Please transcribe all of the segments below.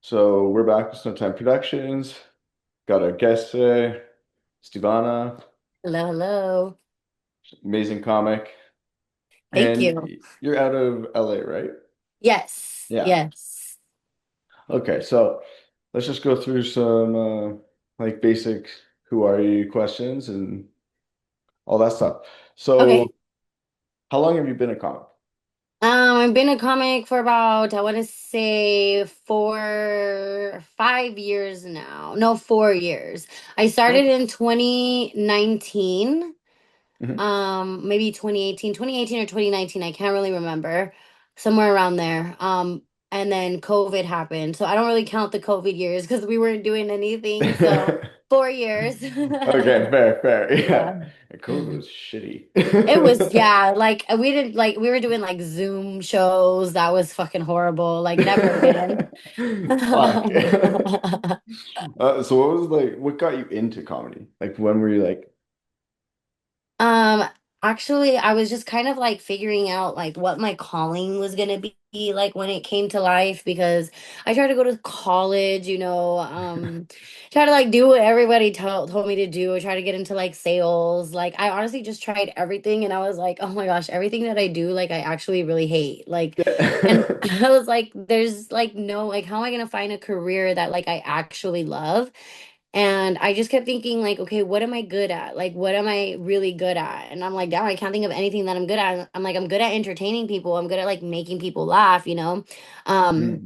So we're back with Snowtime Productions. Got our guest today, Stevona, Hello, hello. amazing comic. Thank And you. you're out of LA, right? Yes, Yeah. yes. Okay, so let's just go through some like basic who are you questions and all that stuff. Okay. So how long have you been a comic? I've been a comic for about, I want to say 5 years now. No, 4 years. I started Okay. in 2019, Mhm. maybe 2018 or 2019. I can't really remember. Somewhere around there. And then COVID happened. So I don't really count the COVID years because we weren't doing anything. So 4 years. Okay, fair, fair. Yeah. Yeah. And COVID was shitty. It was, yeah, like we didn't like we were doing like Zoom shows. That was fucking horrible. Like never again. Fuck. So what was like what got you into comedy? Like when were you like, Um, Actually, I was just kind of like figuring out like what my calling was gonna be like when it came to life because I tried to go to college, try to like do what everybody told me to do. I tried to get into like sales. Like I honestly just tried everything and I was like, oh my gosh, everything that I do, like I actually really hate. And I was like, there's like no, like how am I gonna find a career that like I actually love? And I just kept thinking, like, okay, what am I good at? Like, what am I really good at? And I'm like, damn, I can't think of anything that I'm good at. I'm like, I'm good at entertaining people. I'm good at like making people laugh, you know? Um, Hmm.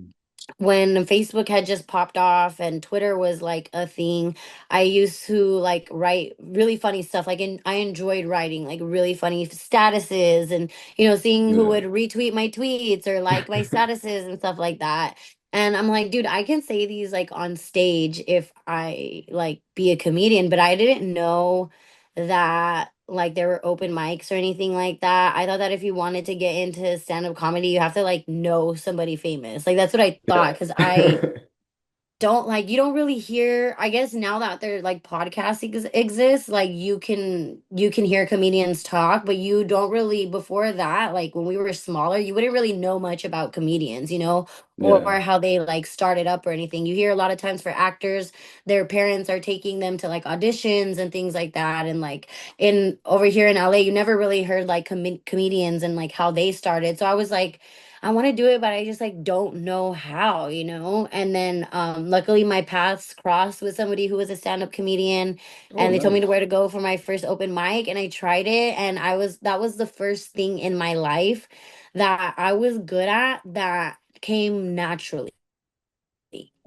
when Facebook had just popped off and Twitter was like a thing, I used to like write really funny stuff. I enjoyed writing like really funny statuses and seeing who Yeah. would retweet my tweets or like my statuses and stuff like that. And I'm like, dude, I can say these like on stage if I like be a comedian, but I didn't know that like there were open mics or anything like that. I thought that if you wanted to get into stand-up comedy, you have to like know somebody famous. Like that's what I thought Yeah. because I don't like you don't really hear. I guess now that they're like podcasts exist, like you can hear comedians talk, but you don't really before that, like when we were smaller, you wouldn't really know much about comedians, or Yeah. how they like started up or anything. You hear a lot of times for actors, their parents are taking them to like auditions and things like that. And like in over here in LA, you never really heard like comedians and like how they started. So I was like, I want to do it, but I just like don't know how. And then luckily my paths crossed with somebody who was a stand-up comedian Oh, and they told me to nice. where to go for my first open mic and I tried it and that was the first thing in my life that I was good at that came naturally.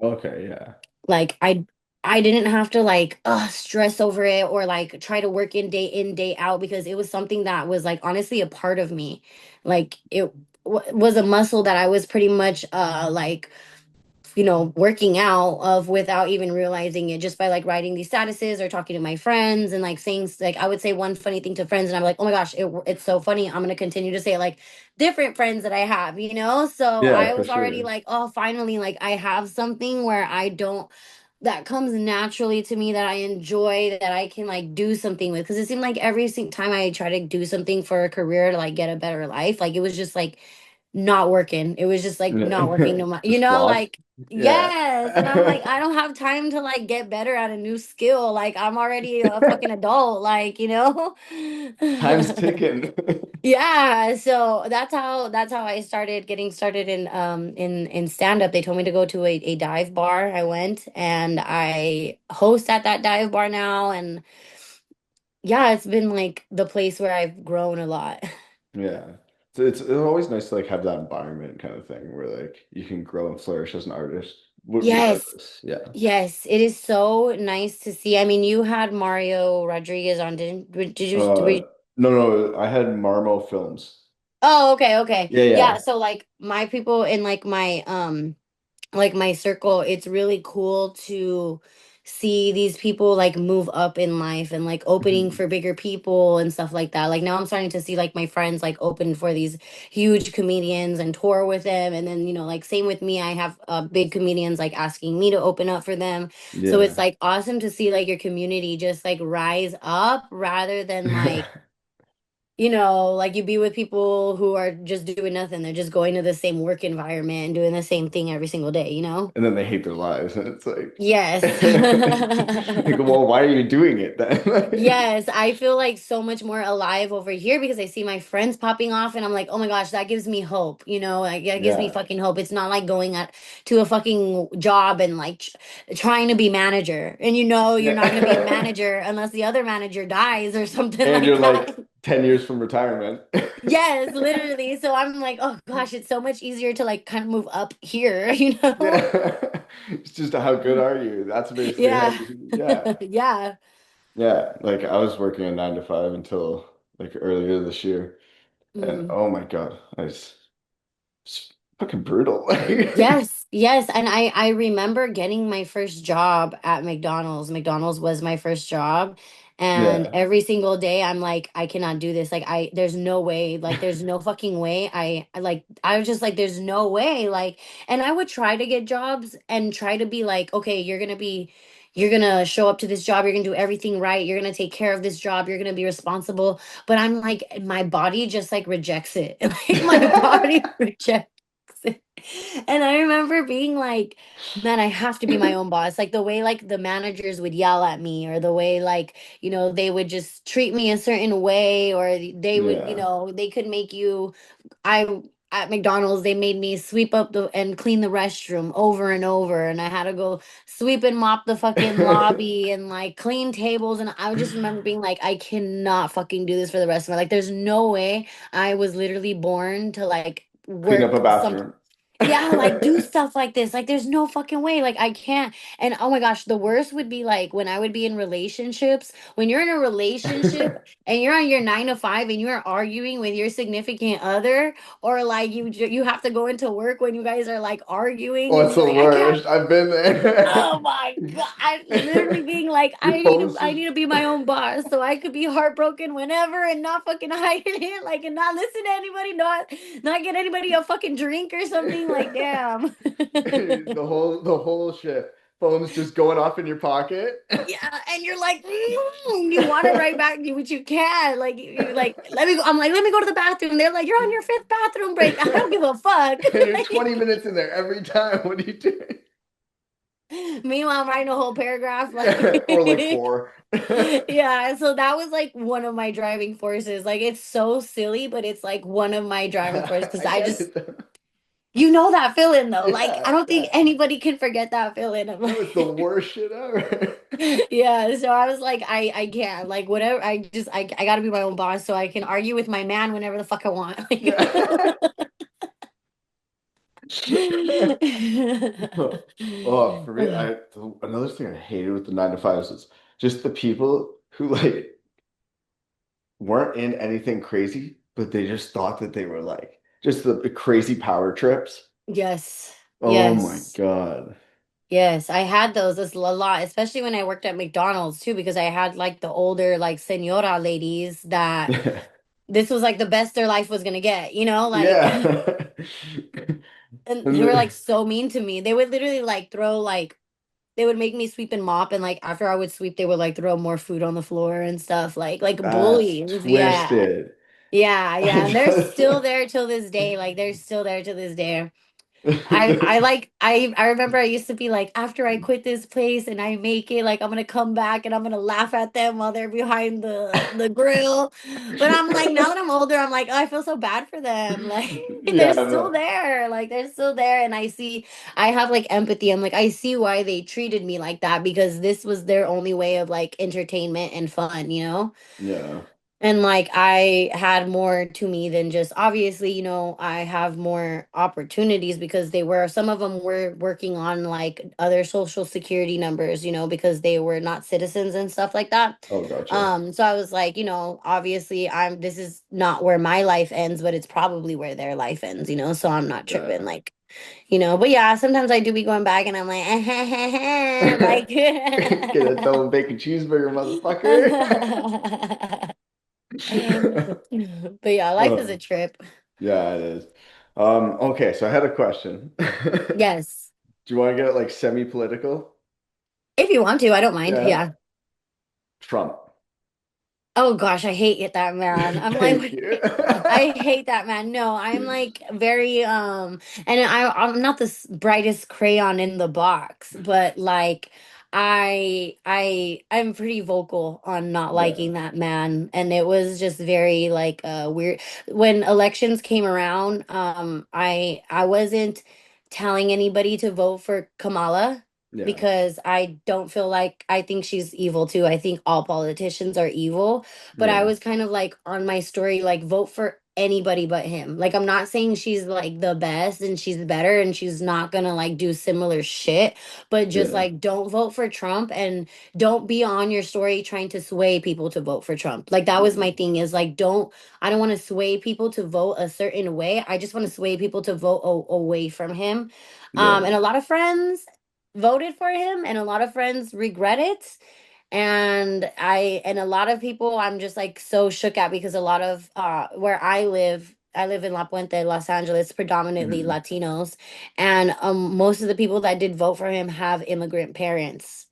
Okay, yeah. Like I didn't have to like stress over it or like try to work in day out because it was something that was like honestly a part of me. Like it was a muscle that I was pretty much like working out of without even realizing it just by like writing these statuses or talking to my friends and like saying like I would say one funny thing to friends and I'm like, oh my gosh, it's so funny. I'm gonna continue to say it, like different friends that I have. So Yeah, I for was already sure. like, oh, finally, like I have something where I don't that comes naturally to me that I enjoy that I can like do something with because it seemed like every time I try to do something for a career to like get a better life, like it was just like not working. It was just like not working Yeah. no matter, Just flopped. like Yeah. yes. And I'm like, I don't have time to like get better at a new skill. Like I'm already a fucking adult, Time's ticking. Yeah, so that's how I started getting started in stand up. They told me to go to a dive bar. I went and I host at that dive bar now and yeah, it's been like the place where I've grown a lot. Yeah. So it's always nice to like have that environment kind of thing where like you can grow and flourish as an artist Yes. regardless. Yeah. Yes, it is so nice to see. I mean, you had Mario Rodriguez on, did you Uh no, no, I had Marmo Films. Oh, okay, okay. Yeah, Yeah, yeah. so like my people in like my circle, it's really cool to see these people like move up in life and like opening Mhm. for bigger people and stuff like that. Like now I'm starting to see like my friends like open for these huge comedians and tour with them. And then, like same with me, I have big comedians like asking me to open up for them. So it's Yeah. like awesome to see like your community just like rise up rather than like like you be with people who are just doing nothing. They're just going to the same work environment and doing the same thing every single day? And then they hate their lives, and it's like, Yes. like, well, why are you doing it then? Yes, I feel like so much more alive over here because I see my friends popping off and I'm like, oh my gosh, that gives me hope. Like that gives me Yeah, fucking hope. It's not like going to a fucking job and like trying to be manager. And you're not going to be a yeah. manager unless the other manager dies or something And like you're that. like 10 years from retirement. Yes, literally. So I'm like, oh gosh, it's so much easier to like kind of move up here? Yeah. It's just how good are you? That's basically how Yeah. you, yeah. Yeah. Yeah. Like I was working a 9 to 5 until like earlier this year. And Mm. oh my God, it's fucking brutal. Yes, yes, and I remember getting my first job at McDonald's. McDonald's was my first job, and Yeah. every single day I'm like, I cannot do this. Like there's no way. Like there's no fucking way. I was just like, there's no way. Like, and I would try to get jobs and try to be like, okay, you're gonna show up to this job. You're gonna do everything right. You're gonna take care of this job. You're gonna be responsible. But I'm like, my body just like rejects it. Like my body rejects it. And I remember being like, man, I have to be my own boss. Like the way like the managers would yell at me or the way like, they would just treat me a certain way or they would, Yeah. they could make you I at McDonald's they made me sweep up the and clean the restroom over and over and I had to go sweep and mop the fucking lobby and like clean tables and I would just remember being like I cannot fucking do this for the rest of my life. There's no way I was literally born to like Clean up a work some bathroom. yeah, like do stuff like this. Like there's no fucking way. Like I can't. And oh my gosh, the worst would be like when I would be in relationships. When you're in a relationship and you're on your 9 to 5 and you're arguing with your significant other, or like you have to go into work when you guys are like arguing Oh, and it's you're the like, I can't. worst. I've been Oh there. my God. Literally being like, Your phone's I just need to be my own boss so I could be heartbroken whenever and not fucking hide it, like and not listen to anybody, not get anybody a fucking drink or something. Like, damn. the whole shift. Phone's just going off in your pocket. Yeah, and you're like, you want to write back, which you can. Like, you like, let me go. I'm like, let me go to the bathroom. They're like, you're on your fifth bathroom break. I don't give a fuck. And you're 20 minutes in there every time. What are you doing? Meanwhile, I'm writing a whole paragraph. Like, Or like four. yeah. So that was like one of my driving forces. Like, it's so silly, but it's like one of my driving forces because I I get just, it though. that feeling though. Like, Yeah, I don't think yeah. anybody can forget that feeling. I'm No, it's the like, worst shit ever. yeah. So I was like, I can't. Like, whatever. I got to be my own boss so I can argue with my man whenever the fuck I want. Yeah. Oh, for me, another thing I hated with the 9 to 5s is just the people who like weren't in anything crazy, but they just thought that they were like just the crazy power trips. Yes. Oh my Yes. God. Yes, I had those a lot, especially when I worked at McDonald's too, because I had like the older like senora ladies that this was like the best their life was gonna get, like Yeah. and And they were like so mean to me. They would literally like throw like they would make me sweep and mop and like after I would sweep they would like throw more food on the floor and stuff like that's bullies. Yeah. twisted. Yeah, yeah. And they're still That's- there till this day. Like they're still there to this day. I remember I used to be like after I quit this place and I make it like I'm gonna come back and I'm gonna laugh at them while they're behind the grill. But I'm like now that I'm older, I'm like, oh, I feel so bad for them. Like Yeah, they're still no. there. Like they're still there and I have like empathy. I'm like I see why they treated me like that because this was their only way of like entertainment and fun. Yeah. And like I had more to me than just obviously, I have more opportunities because some of them were working on like other social security numbers, because they were not citizens and stuff like that. Oh, gotcha. So I was like, obviously this is not where my life ends, but it's probably where their life ends, so I'm not tripping Yeah. like, but yeah, sometimes I do be going back and I'm like, Get a like double bacon cheeseburger, motherfucker. But yeah, life is a Oh, trip. yeah, it is. Okay, so I had a question. Do Yes. you want to get it like semi-political? If you want to, I don't mind. Yeah. Yeah. Trump. Oh gosh, I hate it, that man. I'm Thank like, you. I hate that man. No, I'm like very and I'm not the brightest crayon in the box, but like I'm pretty vocal on not Yeah, liking that man, and it was just very like weird when elections came around. I wasn't telling anybody to vote for Kamala yeah, because I don't feel like I think she's evil too. I think all politicians are evil, but I yeah, was kind of like on my story, like vote for anybody but him. Like I'm not saying she's like the best and she's better and she's not gonna like do similar shit, but just yeah, like don't vote for Trump and don't be on your story trying to sway people to vote for Trump. Like that was my thing is like I don't want to sway people to vote a certain way. I just want to sway people to vote away from him. yeah. And a lot of friends voted for him and a lot of friends regret it, and a lot of people I'm just like so shook at because a lot of where I live in La Puente, Los Angeles, predominantly Mhm. Latinos, and most of the people that did vote for him have immigrant parents.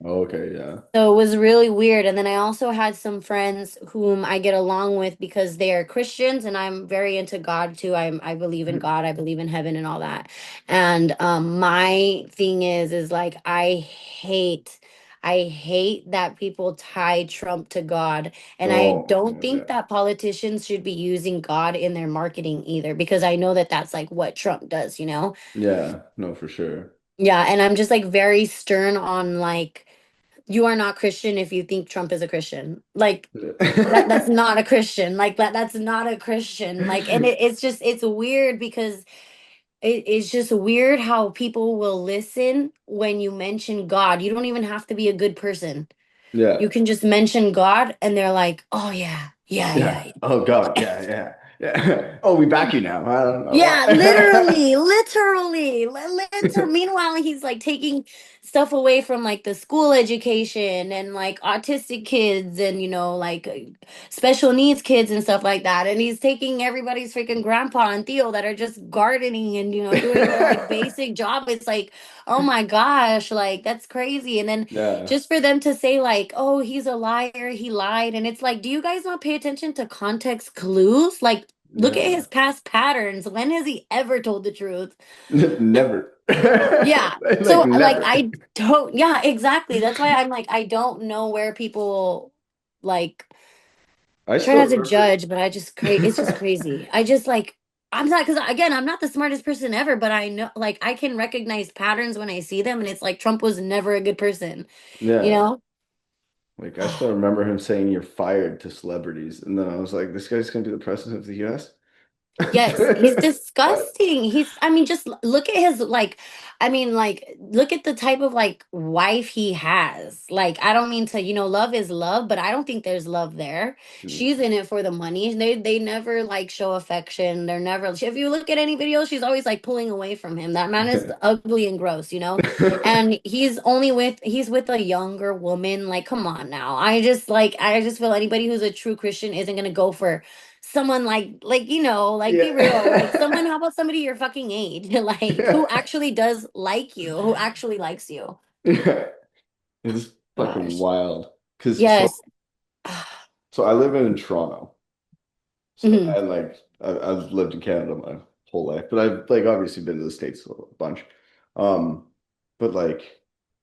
Okay, yeah. So it was really weird. And then I also had some friends whom I get along with because they are Christians and I'm very into God too. I believe in God, I believe in heaven and all that. And my thing is like I hate that people tie Trump to God. And I Oh, don't oh, yeah. think that politicians should be using God in their marketing either because I know that that's like what Trump does, you know? Yeah, no, for sure. Yeah, and I'm just like very stern on like you are not Christian if you think Trump is a Christian. Like that's not a Christian. Like that's not a Christian. Like and it's just it's weird because it's just weird how people will listen when you mention God. You don't even have to be a good person. Yeah, You can just mention God and they're like, "Oh yeah. Yeah, yeah. yeah, Oh God, yeah, yeah, yeah. Oh, we back you now. I don't know yeah, why. Meanwhile, he's like taking stuff away from like the school education and like autistic kids and like special needs kids and stuff like that. And he's taking everybody's freaking grandpa and Theo that are just gardening and doing their like basic job. It's like, oh my gosh, like that's crazy. And then Yeah, just for them to say like, oh, he's a liar, he lied, and it's like, do you guys not pay attention to context clues? Like look at yeah. his past patterns. When has he ever told the truth? Never. Yeah. Like So like never. I don't yeah, exactly. That's why I'm like I don't know where people like I try still not to remember. judge, but it's just crazy. I just like I'm not because again, I'm not the smartest person ever, but I know like I can recognize patterns when I see them and it's like Trump was never a good person, you Yeah. know? Like I still remember him saying you're fired to celebrities. And then I was like, this guy's gonna be the president of the US? Yes, he's What? disgusting. I mean, just look at his look at the type of like wife he has. Like, I don't mean to, love is love, but I don't think there's love there. Dude. She's in it for the money. They never like show affection. They're never, if you look at any video, she's always like pulling away from him. That man is ugly and gross, you know? And he's with a younger woman. Like, come on now. I just feel anybody who's a true Christian isn't gonna go for someone like like be real, like someone, Yeah. how about somebody your fucking age like who actually does like you, who actually likes you. Yeah. It's fucking Gosh. wild. Cause Yes. so I live in Toronto. So Mhm. and like I've lived in Canada my whole life, but I've like obviously been to the States a bunch. Um, but like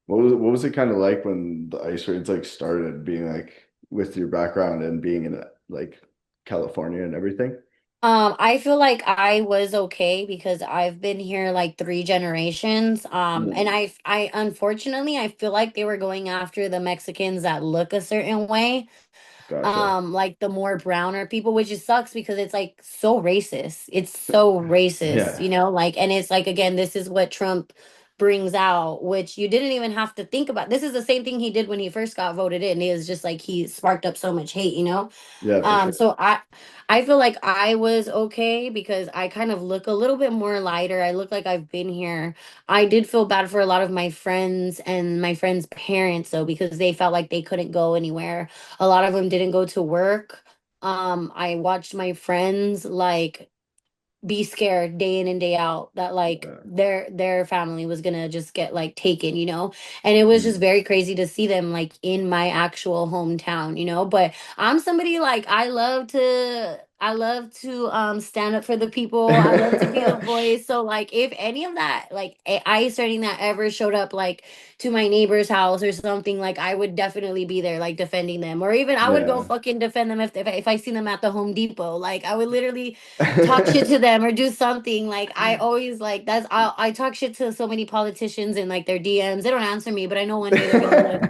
what was it kind of like when the ice raids like started being like with your background and being in like California and everything? I feel like I was okay because I've been here like three generations. And Mm, I unfortunately I feel like they were going after the Mexicans that look a certain way, gotcha. like the more browner people, which just sucks because it's like so racist, it's so racist, Yeah. like, and it's like again this is what Trump brings out, which you didn't even have to think about. This is the same thing he did when he first got voted in. It was just like he sparked up so much hate, Yeah, for sure. so I feel like I was okay because I kind of look a little bit more lighter. I look like I've been here. I did feel bad for a lot of my friends and my friends' parents though because they felt like they couldn't go anywhere. A lot of them didn't go to work. I watched my friends like be scared day in and day out that like Yeah. their family was gonna just get like taken, you know. And it was just Mm. very crazy to see them like in my actual hometown, you know. But I'm somebody like I love to stand up for the people. I love to be the voice. So like if any of that like ice or anything that ever showed up like to my neighbor's house or something, like I would definitely be there like defending them, or even I would go Yeah. fucking defend them if I see them at the Home Depot. Like I would literally talk shit to them or do something. Like I always like I talk shit to so many politicians and like their DMs. They don't answer me, but I know one day they're gonna look.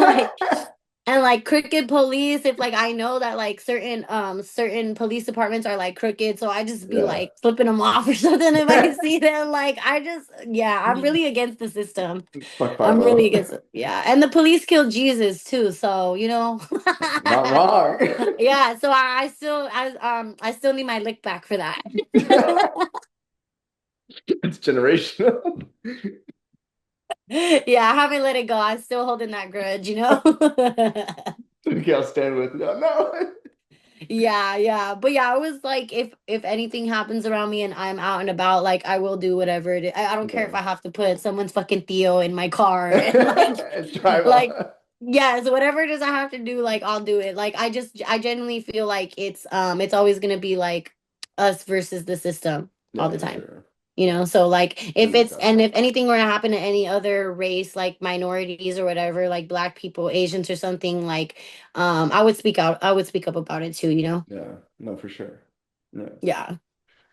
Like and like crooked police, if like I know that like certain police departments are like crooked, so I just be Yeah. like flipping them off or something if I see them. Like I just yeah, I'm really against the system. Fuck I'm really 5-0. against it. Yeah. And the police killed Jesus too, so you know. Not wrong. Yeah, so I still need my lick back for that. It's generational. Yeah, I haven't let it go. I'm still holding that grudge, you know? Okay, I'll stand with you. No. Yeah, yeah. But yeah, I was like if anything happens around me and I'm out and about, like I will do whatever it is. I don't care if Yeah. I have to put someone's fucking Theo in my car and Drive like off. yes, whatever it is I have to do, like I'll do it. Like I genuinely feel like it's always gonna be like us versus the system all Yeah, the for time. sure. You know, so like There's if no it's doubt and about if anything were to happen to any other race, like minorities or whatever, like black people, Asians or something, like I would speak out. I would speak up about it too, you know? it. Yeah, no, for sure. Yeah. Yeah.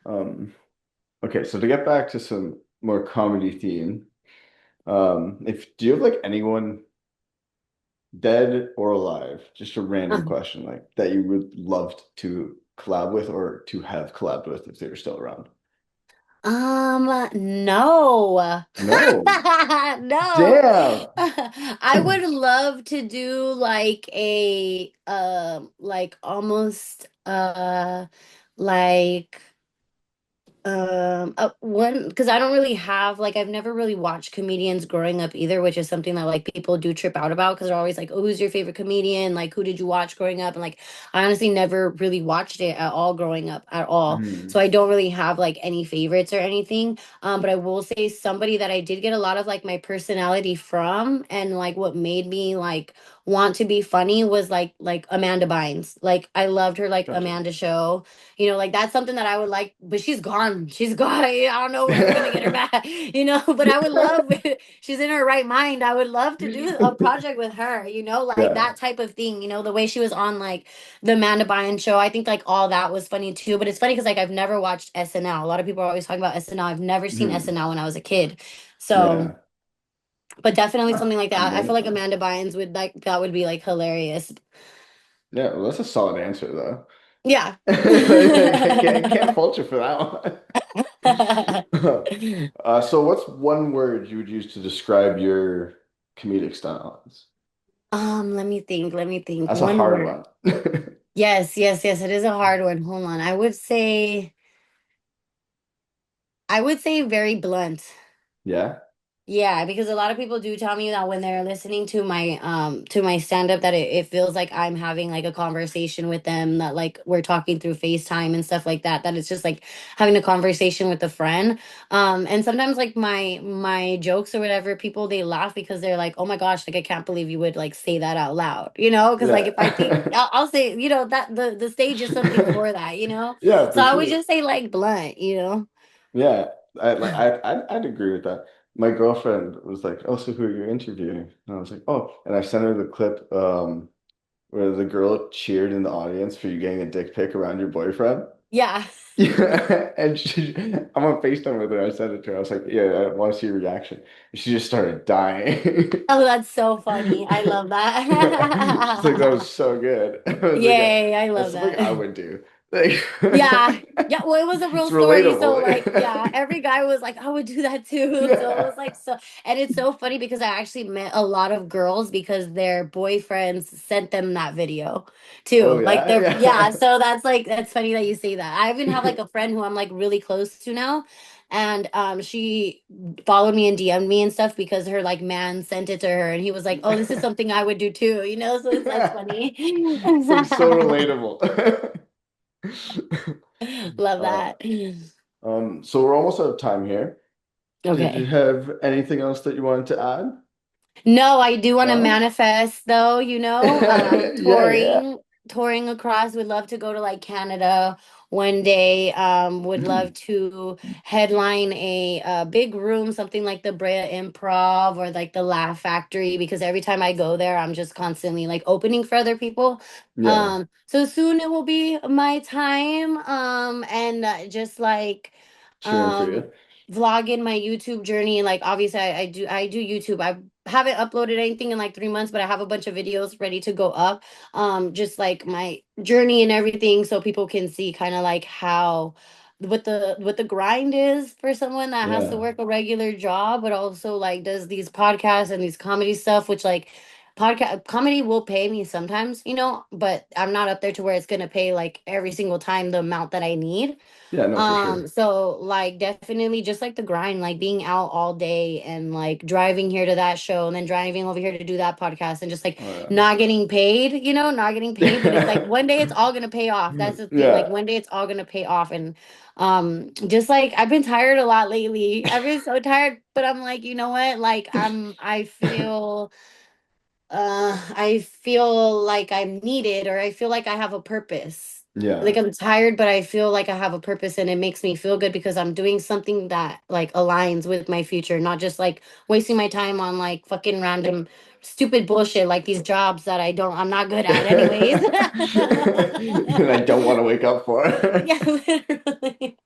Um, okay, so to get back to some more comedy theme, if do you have like anyone dead or alive, just a random Uh, question, like that you would love to collab with or to have collabed with if they were still around? no. No. No. Damn. I would love to do like almost like one because I don't really have like I've never really watched comedians growing up either, which is something that like people do trip out about because they're always like, oh, who's your favorite comedian, like who did you watch growing up, and like I honestly never really watched it at all growing up at all, so Hmm. I don't really have like any favorites or anything. But I will say somebody that I did get a lot of like my personality from and like what made me like want to be funny was like Amanda Bynes. Like I loved her like Gotcha. Amanda show, you know, like that's something that I would like, but she's gone. She's gone. I don't know when we're gonna get her back, you know. But I would love, she's in her right mind. I would love to do a project with her, you know, like Yeah. that type of thing, you know, the way she was on like the Amanda Bynes show. I think like all that was funny too. But it's funny because like I've never watched SNL. A lot of people are always talking about SNL. I've never seen Hmm. SNL when I was a kid. So, Yeah. but definitely Huh. something like I'm that. I down feel with like that. Amanda Bynes would like that would be like hilarious. Yeah, well, that's a solid answer though. Yeah. I can't fault you for that one. So what's one word you would use to describe your comedic styles? Let me think. Let me think. That's a One hard word. one. Yes, yes, yes. It is a hard one. Hold on. I would say very blunt. Yeah. Yeah, because a lot of people do tell me that when they're listening to my stand up that it feels like I'm having like a conversation with them, that like we're talking through FaceTime and stuff like that, that it's just like having a conversation with a friend. And sometimes like my jokes or whatever, people they laugh because they're like, "Oh my gosh, like I can't believe you would like say that out loud." You know, because like if I think Yeah. I'll say, you know, that the stage is something for that, you know? Yeah, So for I would sure. just say like blunt, you know? Yeah. I'd agree with that. My girlfriend was like, "Oh, so who are you interviewing?" And I was like, "Oh," and I sent her the clip where the girl cheered in the audience for you getting a dick pic around your boyfriend. Yeah. Yeah, and I'm on FaceTime with her. I sent it to her. I was like, "Yeah, I want to see your reaction." And she just started dying. Oh, that's so funny. I love She's like, "That was that. so good." I was like, "Yeah, Yay, I that's love something I that. would do." Like, Yeah. Yeah, well, it was a it's real story. So like, yeah, relatable. every guy was like, I would do that too. So it Yeah. was like so and it's so funny because I actually met a lot of girls because their boyfriends sent them that video Oh too. Like yeah, they're yeah, yeah. so that's funny that you say that. I even have like a friend who I'm like really close to now. And she followed me and DM'd me and stuff because her like man sent it to her and he was like, "Oh, this is something I would do too," so it's like funny. So relatable. Love Uh, that. so we're almost out of time here. Did you Okay. have anything else that you wanted to add? No, I do want to No? manifest though, Yeah, yeah. touring across. Would love to go to like Canada one day. Would love to headline a big room, something like the Brea Improv or like the Laugh Factory, because every time I go there, I'm just constantly like opening for other people. Yeah. So soon it will be my time. And just like Cheering for um you. vlogging my YouTube journey. Like obviously I do YouTube. I haven't uploaded anything in like 3 months, but I have a bunch of videos ready to go up. Just like my journey and everything, so people can see kind of like how what the grind is for someone that has to Yeah. work a regular job, but also like does these podcasts and these comedy stuff, which like podcast comedy will pay me sometimes, but I'm not up there to where it's gonna pay like every single time the amount that I need. Yeah, no, for sure. So like definitely just like the grind, like being out all day and like driving here to that show and then driving over here to do that podcast and just like Oh, not getting paid, not getting paid, but it's like yeah. one day it's all gonna pay off. That's the thing. Like Yeah. one day it's all gonna pay off. And just like I've been tired a lot lately. I've been so tired, but I'm like, you know what? Like I feel like I'm needed, or I feel like I have a purpose. Like Yeah. I'm tired, but I feel like I have a purpose, and it makes me feel good because I'm doing something that like aligns with my future, not just like wasting my time on like fucking random stupid bullshit like these jobs that I'm not good at anyways. And I don't want to wake up for. Yeah, literally.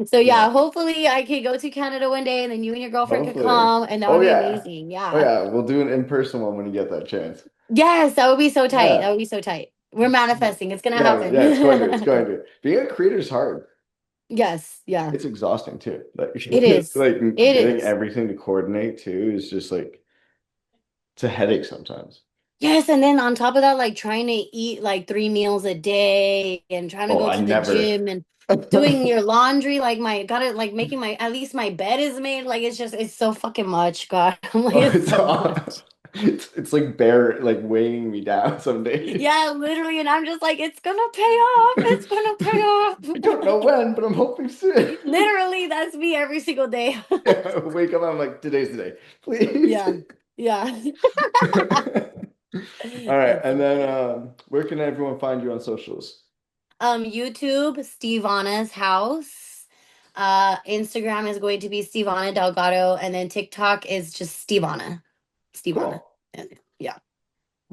So Yeah. yeah, hopefully I could go to Canada one day and then you and your girlfriend could Hopefully. come and that Oh would be yeah. amazing. Oh Yeah. yeah. We'll do an in-person one when you get that chance. Yes, that would be so tight. That Yeah. would be so tight. We're manifesting. It's gonna Yeah. Yeah. It's going to. It's happen. going to. Being a creator is hard. Yes, yeah. It's exhausting too. Like It is. like It getting is. everything to coordinate too is just like it's a headache sometimes. Yes, and then on top of that, like trying to eat like 3 meals a day and trying to Oh, go I to the never. gym and doing your laundry, like my gotta like making my at least my bed is made. Like it's so fucking much, God. I'm like, Oh, it's it's so much. it's like bear like weighing me down some days. Yeah, literally, and I'm just like, it's gonna pay off. It's gonna pay I don't know off. when, but I'm hoping soon. Literally, that's me every single day. Yeah, I wake up, I'm like, today's the day, please. Yeah. Yeah. All right, That's and so then funny. where can everyone find you on socials? YouTube, Stevana's house. Instagram is going to be Stevona Delgado, and then TikTok is just Stevana. Stevana. Cool. Yeah.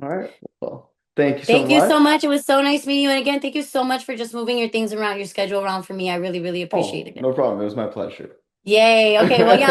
All right. Well, thank you so Thank you so much. much. It was so nice meeting you. And again, thank you so much for just moving your things around, your schedule around for me. I really, really Oh, appreciated it. no problem. It was my pleasure. Yay. Okay. Well, yeah.